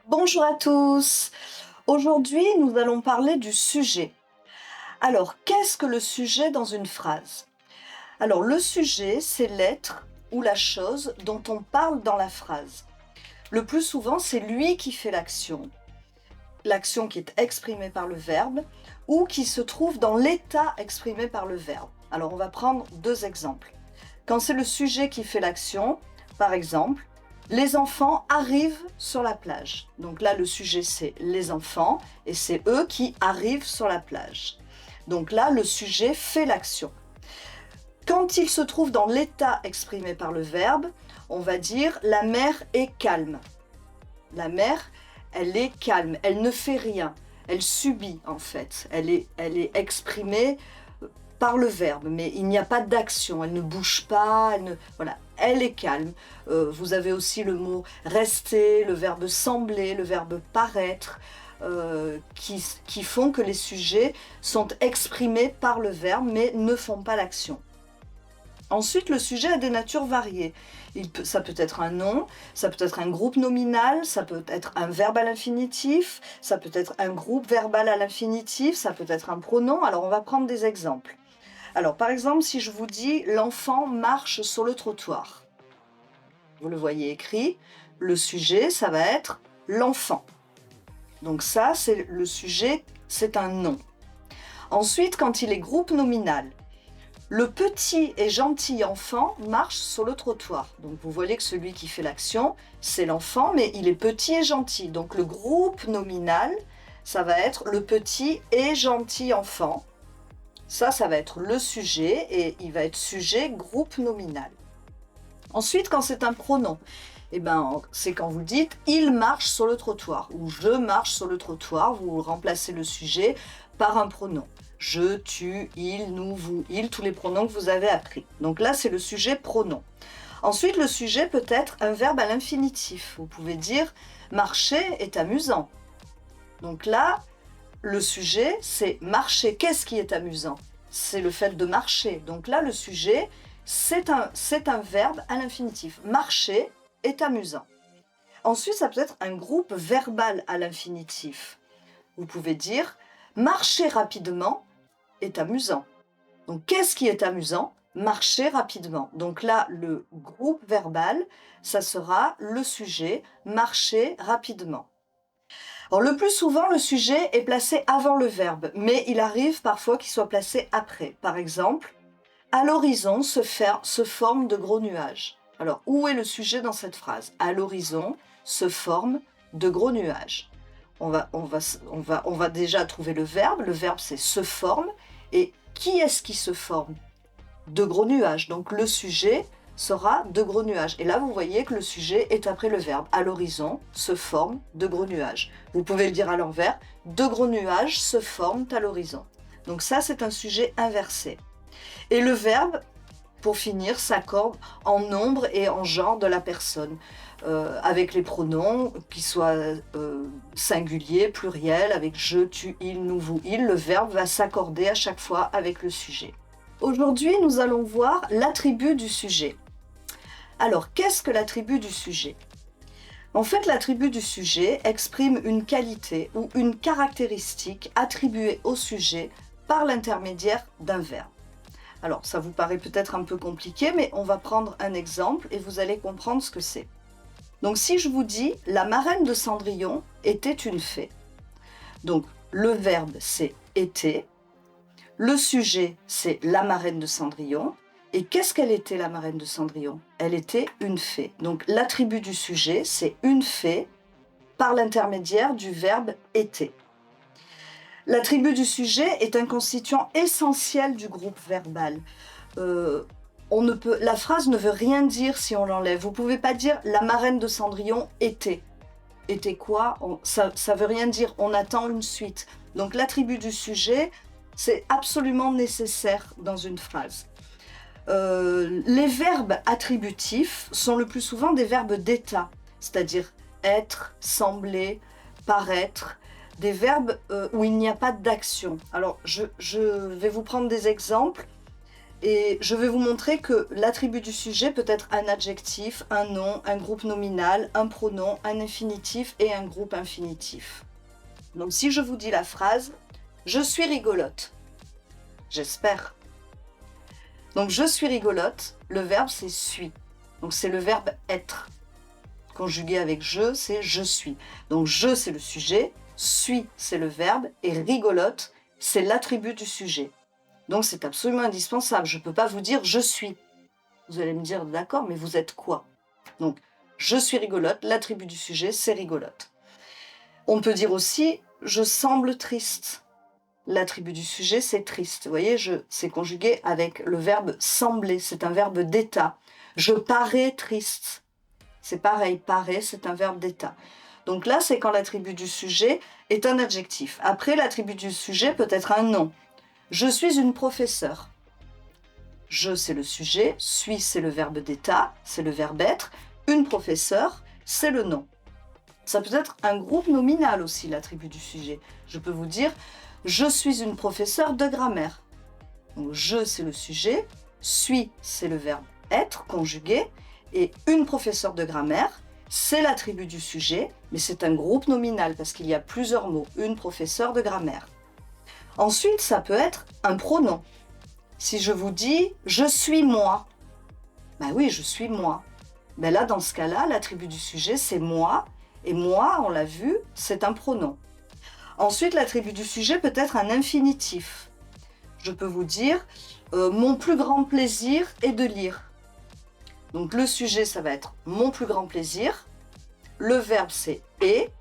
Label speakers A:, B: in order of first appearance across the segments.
A: Bonjour à tous. Aujourd'hui, nous allons parler du sujet. Alors, qu'est-ce que le sujet dans une phrase? Alors, le sujet, c'est l'être ou la chose dont on parle dans la phrase. Le plus souvent, c'est lui qui fait l'action qui est exprimée par le verbe ou qui se trouve dans l'état exprimé par le verbe. Alors, on va prendre deux exemples. Quand c'est le sujet qui fait l'action, par exemple, les enfants arrivent sur la plage. Donc là, le sujet, c'est les enfants et c'est eux qui arrivent sur la plage. Donc là, le sujet fait l'action. Quand il se trouve dans l'état exprimé par le verbe, on va dire la mer est calme. La mer, elle est calme, elle ne fait rien, elle subit en fait. Elle est exprimée par le verbe, mais il n'y a pas d'action, elle ne bouge pas, voilà, elle est calme. Vous avez aussi le mot rester, le verbe sembler, le verbe paraître, qui font que les sujets sont exprimés par le verbe, mais ne font pas l'action. Ensuite, le sujet a des natures variées. Ça peut être un nom, ça peut être un groupe nominal, ça peut être un verbe à l'infinitif, ça peut être un groupe verbal à l'infinitif, ça peut être un pronom. Alors, on va prendre des exemples. Alors, par exemple, si je vous dis « l'enfant marche sur le trottoir », vous le voyez écrit, le sujet, ça va être « l'enfant ». Donc ça, c'est le sujet, c'est un nom. Ensuite, quand il est groupe nominal, le petit et gentil enfant marche sur le trottoir. Donc vous voyez que celui qui fait l'action, c'est l'enfant, mais il est petit et gentil. Donc le groupe nominal, ça va être le petit et gentil enfant. Ça va être le sujet et il va être sujet groupe nominal. Ensuite, quand c'est un pronom, c'est quand vous dites « il marche sur le trottoir » ou « je marche sur le trottoir », vous remplacez le sujet par un pronom. Je, tu, il, nous, vous, il, tous les pronoms que vous avez appris. Donc là, c'est le sujet pronom. Ensuite, le sujet peut être un verbe à l'infinitif. Vous pouvez dire « marcher est amusant ». Donc là, le sujet, c'est marcher. Qu'est-ce qui est amusant? C'est le fait de marcher. Donc là, le sujet, c'est un verbe à l'infinitif. Marcher est amusant. Ensuite, ça peut être un groupe verbal à l'infinitif. Vous pouvez dire « marcher rapidement est amusant ». Donc, qu'est-ce qui est amusant? Marcher rapidement. Donc là, le groupe verbal, ça sera le sujet « marcher rapidement ». Alors, le plus souvent, le sujet est placé avant le verbe, mais il arrive parfois qu'il soit placé après. Par exemple, à l'horizon se forment de gros nuages. Alors, où est le sujet dans cette phrase? À l'horizon se forment de gros nuages. On va déjà trouver le verbe. Le verbe, c'est se forme. Et qui est-ce qui se forme? De gros nuages. Donc, le sujet sera de gros nuages. Et là, vous voyez que le sujet est après le verbe. À l'horizon se forment de gros nuages. Vous pouvez le dire à l'envers. De gros nuages se forment à l'horizon. Donc ça, c'est un sujet inversé. Et le verbe, pour finir, s'accorde en nombre et en genre de la personne, avec les pronoms, qu'ils soient singuliers, pluriels, avec je, tu, il, nous, vous, il. Le verbe va s'accorder à chaque fois avec le sujet. Aujourd'hui, nous allons voir l'attribut du sujet. Alors, qu'est-ce que l'attribut du sujet? En fait, l'attribut du sujet exprime une qualité ou une caractéristique attribuée au sujet par l'intermédiaire d'un verbe. Alors, ça vous paraît peut-être un peu compliqué, mais on va prendre un exemple et vous allez comprendre ce que c'est. Donc, si je vous dis « la marraine de Cendrillon était une fée », donc le verbe c'est « était », le sujet c'est « la marraine de Cendrillon », et qu'est-ce qu'elle était la marraine de Cendrillon? Elle était une fée. Donc, l'attribut du sujet c'est « une fée » par l'intermédiaire du verbe « était ». L'attribut du sujet est un constituant essentiel du groupe verbal. La phrase ne veut rien dire si on l'enlève. Vous ne pouvez pas dire « la marraine de Cendrillon était ». Était quoi? Ça ne veut rien dire, on attend une suite. Donc l'attribut du sujet, c'est absolument nécessaire dans une phrase. Les verbes attributifs sont le plus souvent des verbes d'état, c'est-à-dire être, sembler, paraître, des verbes où il n'y a pas d'action. Alors, je vais vous prendre des exemples. Et je vais vous montrer que l'attribut du sujet peut être un adjectif, un nom, un groupe nominal, un pronom, un infinitif et un groupe infinitif. Donc si je vous dis la phrase « Je suis rigolote », j'espère. Donc je suis rigolote, le verbe c'est « suis ». Donc c'est le verbe « être ». Conjugué avec « je », c'est « je suis ». Donc je c'est le sujet, « suis » c'est le verbe et « rigolote » c'est l'attribut du sujet. Donc c'est absolument indispensable. Je ne peux pas vous dire « je suis ». Vous allez me dire « d'accord, mais vous êtes quoi ?» Donc « je suis rigolote », l'attribut du sujet, c'est rigolote. On peut dire aussi « je semble triste ». L'attribut du sujet, c'est triste. Vous voyez, c'est conjugué avec le verbe « sembler », c'est un verbe d'état. Je parais triste. C'est pareil, paraît, c'est un verbe d'état. Donc là, c'est quand l'attribut du sujet est un adjectif. Après, l'attribut du sujet peut être un nom. Je suis une professeure. Je, c'est le sujet. Suis, c'est le verbe d'état, c'est le verbe être. Une professeure, c'est le nom. Ça peut être un groupe nominal aussi, l'attribut du sujet. Je peux vous dire, je suis une professeure de grammaire. Donc, je, c'est le sujet. Suis, c'est le verbe être, conjugué. Et une professeure de grammaire, c'est l'attribut du sujet, mais c'est un groupe nominal parce qu'il y a plusieurs mots. Une professeure de grammaire. Ensuite, ça peut être un pronom. Si je vous dis « je suis moi », ben oui, je suis moi. Ben là, dans ce cas-là, l'attribut du sujet, c'est moi. Et moi, on l'a vu, c'est un pronom. Ensuite, l'attribut du sujet peut être un infinitif. Je peux vous dire « mon plus grand plaisir est de lire ». Donc le sujet, ça va être « mon plus grand plaisir ». Le verbe, c'est « est »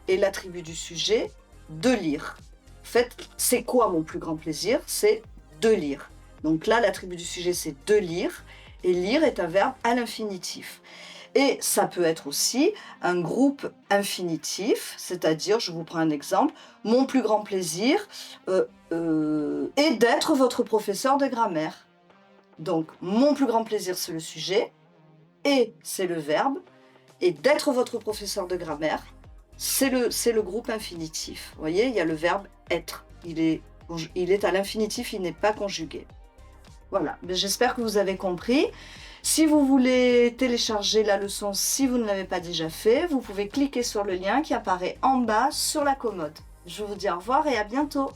A: et l'attribut du sujet, « de lire ». En fait, c'est quoi mon plus grand plaisir? C'est de lire. Donc là, l'attribut du sujet, c'est de lire. Et lire est un verbe à l'infinitif. Et ça peut être aussi un groupe infinitif, c'est-à-dire, je vous prends un exemple, mon plus grand plaisir est d'être votre professeur de grammaire. Donc, mon plus grand plaisir, c'est le sujet, et c'est le verbe, et d'être votre professeur de grammaire, c'est le groupe infinitif. Vous voyez, il y a le verbe être. Il est à l'infinitif, il n'est pas conjugué. Voilà, j'espère que vous avez compris. Si vous voulez télécharger la leçon, si vous ne l'avez pas déjà fait, vous pouvez cliquer sur le lien qui apparaît en bas sur la commode. Je vous dis au revoir et à bientôt.